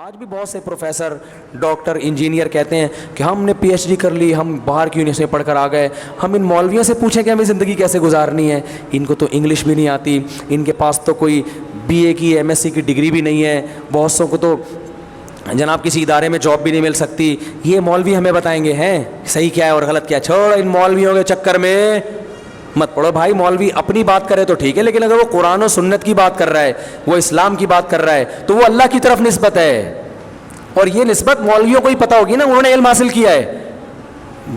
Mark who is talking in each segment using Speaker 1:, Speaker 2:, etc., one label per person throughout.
Speaker 1: آج بھی بہت سے پروفیسر ڈاکٹر انجینئر کہتے ہیں کہ ہم نے پی ایچ ڈی کر لی, ہم باہر کی یونیورسٹی میں پڑھ کر آ گئے. ہم ان مولویوں سے پوچھیں کہ ہمیں زندگی کیسے گزارنی ہے, ان کو تو انگلش بھی نہیں آتی, ان کے پاس تو کوئی بی اے کی ایم ایس سی کی ڈگری بھی نہیں ہے, بہت سو کو تو جناب کسی ادارے میں جاب بھی نہیں مل سکتی. یہ مولوی ہمیں بتائیں گے ہیں صحیح کیا ہے اور غلط کیا ہے. چھوڑ ان مولویوں کے چکر میں مت پڑھو بھائی. مولوی اپنی بات کرے تو ٹھیک ہے, لیکن اگر وہ قرآن و سنت کی بات کر رہا ہے, وہ اسلام کی بات کر رہا ہے, تو وہ اللہ کی طرف نسبت ہے. اور یہ نسبت مولویوں کو ہی پتہ ہوگی نا, انہوں نے علم حاصل کیا ہے.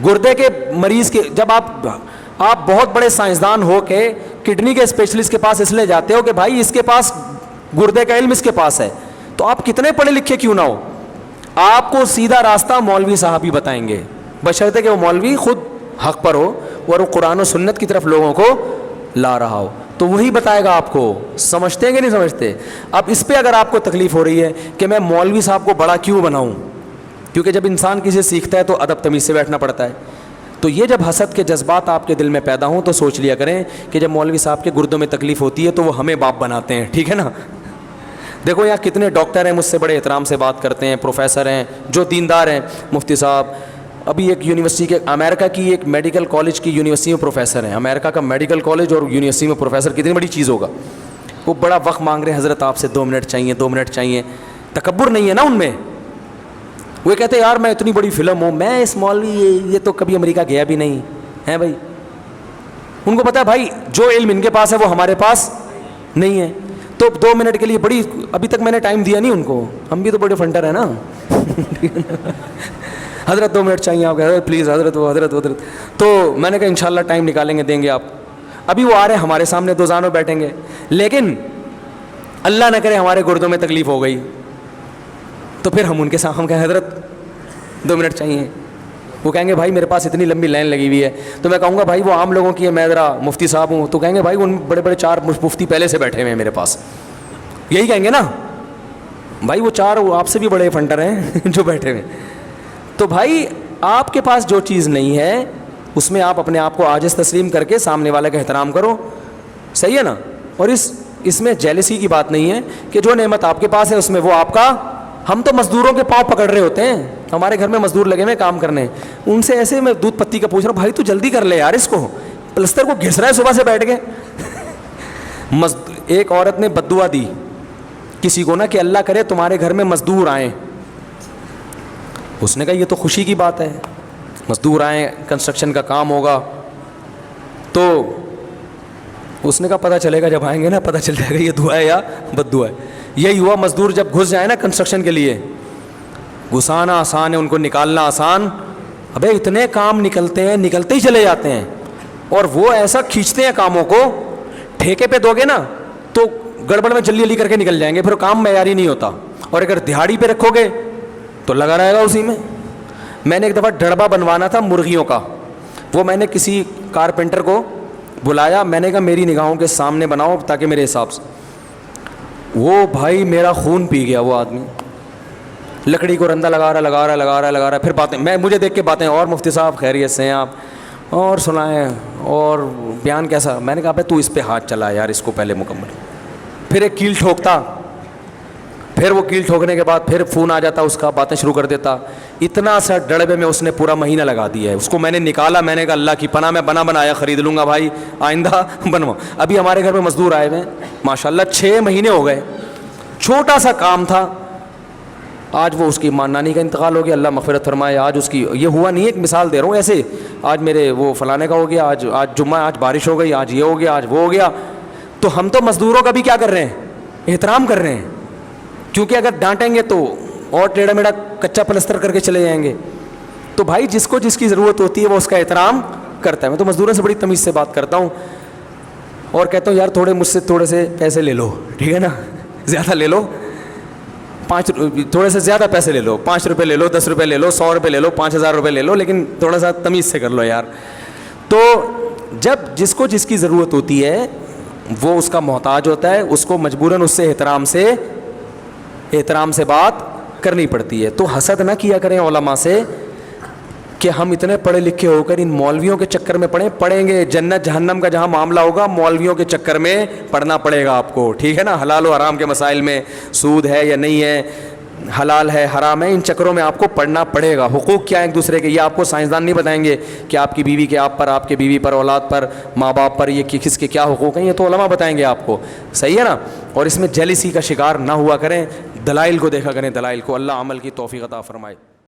Speaker 1: گردے کے مریض کے جب آپ بہت بڑے سائنسدان ہو کے کڈنی کے اسپیشلسٹ کے پاس اس لیے جاتے ہو کہ بھائی اس کے پاس گردے کا علم اس کے پاس ہے, تو آپ کتنے پڑھے لکھے کیوں نہ ہو, آپ کو سیدھا راستہ مولوی صاحب ہی بتائیں گے, بشرطے کہ وہ مولوی خود حق پر ہو اور وہ قرآن و سنت کی طرف لوگوں کو لا رہا ہو, تو وہی بتائے گا آپ کو. سمجھتے ہیں کہ نہیں سمجھتے؟ اب اس پہ اگر آپ کو تکلیف ہو رہی ہے کہ میں مولوی صاحب کو بڑا کیوں بناؤں, کیونکہ جب انسان کسی سے سیکھتا ہے تو ادب تمیز سے بیٹھنا پڑتا ہے. تو یہ جب حسد کے جذبات آپ کے دل میں پیدا ہوں تو سوچ لیا کریں کہ جب مولوی صاحب کے گردوں میں تکلیف ہوتی ہے تو وہ ہمیں باپ بناتے ہیں, ٹھیک ہے نا. دیکھو یہاں کتنے ڈاکٹر ہیں مجھ سے بڑے احترام سے بات کرتے ہیں, پروفیسر ہیں جو دیندار ہیں, مفتی صاحب ابھی ایک یونیورسٹی کے امریکہ کی ایک میڈیکل کالج کی یونیورسٹی میں پروفیسر ہیں. امریکہ کا میڈیکل کالج اور یونیورسٹی میں پروفیسر کتنی بڑی چیز ہوگا. وہ بڑا وقت مانگ رہے ہیں, حضرت آپ سے 2 منٹ چاہیے, 2 منٹ چاہیے. تکبر نہیں ہے نا ان میں. وہ کہتے ہیں یار میں اتنی بڑی فلم ہوں, میں اس مولوی یہ تو کبھی امریکہ گیا بھی نہیں ہے بھائی. ان کو پتا ہے بھائی جو علم ان کے پاس ہے وہ ہمارے پاس نہیں ہے, تو 2 منٹ کے لیے بڑی, ابھی تک میں نے ٹائم دیا نہیں ان کو, ہم بھی تو بڑے فنٹر ہیں نا. حضرت 2 منٹ چاہیے آپ کو, حضرت پلیز حضرت وہ حضرت. تو میں نے کہا انشاءاللہ ٹائم نکالیں گے, دیں گے آپ. ابھی وہ آ رہے ہیں ہمارے سامنے, 2 زانوں بیٹھیں گے, لیکن اللہ نہ کرے ہمارے گردوں میں تکلیف ہو گئی تو پھر ہم ان کے ساتھ ہم کہیں حضرت 2 منٹ چاہیے. وہ کہیں گے بھائی میرے پاس اتنی لمبی لائن لگی ہوئی ہے, تو میں کہوں گا بھائی وہ عام لوگوں کی ہے, میں ذرا مفتی صاحب ہوں, تو کہیں گے بھائی ان بڑے بڑے 4 مفتی پہلے سے بیٹھے ہوئے ہیں میرے پاس. یہی کہیں گے نا بھائی, وہ 4 آپ سے بھی بڑے فنٹر ہیں جو بیٹھے ہوئے. تو بھائی آپ کے پاس جو چیز نہیں ہے اس میں آپ اپنے آپ کو عاجز تسلیم کر کے سامنے والے کا احترام کرو, صحیح ہے نا. اور اس میں جیلسی کی بات نہیں ہے کہ جو نعمت آپ کے پاس ہے اس میں وہ آپ کا. ہم تو مزدوروں کے پاؤں پکڑ رہے ہوتے ہیں, ہمارے گھر میں مزدور لگے ہوئے کام کرنے, ان سے ایسے میں دودھ پتی کا پوچھ رہا ہوں بھائی تو جلدی کر لے یار, اس کو پلستر کو گھس رہا ہے صبح سے بیٹھ کے. ایک عورت نے بد دعا دی کسی کو نا کہ اللہ کرے تمہارے گھر میں مزدور آئیں. اس نے کہا یہ تو خوشی کی بات ہے, مزدور آئیں, کنسٹرکشن کا کام ہوگا. تو اس نے کہا پتہ چلے گا جب آئیں گے نا, پتہ چل جائے گا یہ دعا ہے یا بد دعا ہے. یہی ہوا, مزدور جب گھس جائے نا کنسٹرکشن کے لیے, گھسانا آسان ہے, ان کو نکالنا آسان. ابے اتنے کام نکلتے ہیں, نکلتے ہی چلے جاتے ہیں, اور وہ ایسا کھینچتے ہیں کاموں کو. ٹھیکے پہ دو گے نا تو گڑبڑ میں جلدی کر کے نکل جائیں گے, پھر کام معیاری نہیں ہوتا. اور اگر دہاڑی پہ رکھو گے تو لگا رہے گا اسی میں. میں نے ایک دفعہ ڈڑبا بنوانا تھا مرغیوں کا, وہ میں نے کسی کارپینٹر کو بلایا, میں نے کہا میری نگاہوں کے سامنے بناؤ تاکہ میرے حساب سے. وہ بھائی میرا خون پی گیا وہ آدمی, لکڑی کو رندہ لگا رہا, پھر باتیں مجھے دیکھ کے باتیں, اور مفتی صاحب خیریت سے ہیں آپ, اور سنائیں, اور بیان کیسا. میں نے کہا تو اس پہ ہاتھ چلا یار, اس کو پہلے مکمل. پھر ایک کیل ٹھوکتا, پھر وہ کیل ٹھوکنے کے بعد پھر فون آ جاتا اس کا, باتیں شروع کر دیتا. اتنا سا ڈڑبے میں اس نے پورا مہینہ لگا دیا ہے. اس کو میں نے نکالا, میں نے کہا اللہ کی پناہ میں بنایا خرید لوں گا بھائی, آئندہ بنوا. ابھی ہمارے گھر میں مزدور آئے ہوئے ہیں ماشاءاللہ, 6 مہینے ہو گئے. چھوٹا سا کام تھا, آج وہ اس کی نانی کا انتقال ہو گیا, اللہ مغفرت فرمائے. آج اس کی یہ ہوا نہیں, ایک مثال دے رہا ہوں ایسے, آج میرے وہ فلانے کا ہو گیا, آج جمعہ, آج بارش ہو گئی, آج یہ ہو گیا, آج وہ ہو گیا. تو ہم تو مزدوروں کا بھی کیا کر رہے ہیں, احترام کر رہے ہیں, کیونکہ اگر ڈانٹیں گے تو اور ٹیڑھا میڑھا کچا پلستر کر کے چلے جائیں گے. تو بھائی جس کو جس کی ضرورت ہوتی ہے وہ اس کا احترام کرتا ہے. میں تو مزدوروں سے بڑی تمیز سے بات کرتا ہوں, اور کہتا ہوں یار مجھ سے تھوڑے سے پیسے لے لو, ٹھیک ہے نا, زیادہ لے لو, تھوڑے سے زیادہ پیسے لے لو, 5 روپے لے لو, 10 روپے لے لو, 100 روپے لے لو, 5000 روپے لے لو, لیکن تھوڑا سا تمیز سے کر لو یار. تو جب جس کو جس کی ضرورت ہوتی ہے وہ اس کا محتاج ہوتا ہے, اس کو مجبوراً اس سے احترام سے بات کرنی پڑتی ہے. تو حسد نہ کیا کریں علماء سے کہ ہم اتنے پڑھے لکھے ہو کر ان مولویوں کے چکر میں پڑیں گے. جنت جہنم کا جہاں معاملہ ہوگا مولویوں کے چکر میں پڑنا پڑے گا آپ کو, ٹھیک ہے نا. حلال و حرام کے مسائل میں, سود ہے یا نہیں ہے, حلال ہے حرام ہے، ان چکروں میں آپ کو پڑھنا پڑے گا. حقوق کیا ہیں ایک دوسرے کے، یہ آپ کو سائنسدان نہیں بتائیں گے کہ آپ کی بیوی کے آپ پر، آپ کے بیوی پر، اولاد پر، ماں باپ پر یہ کس کے کیا حقوق ہیں، یہ تو علماء بتائیں گے آپ کو. صحیح ہے نا. اور اس میں جیلسی کا شکار نہ ہوا کریں، دلائل کو دیکھا کریں، دلائل کو. اللہ عمل کی توفیق عطا فرمائے.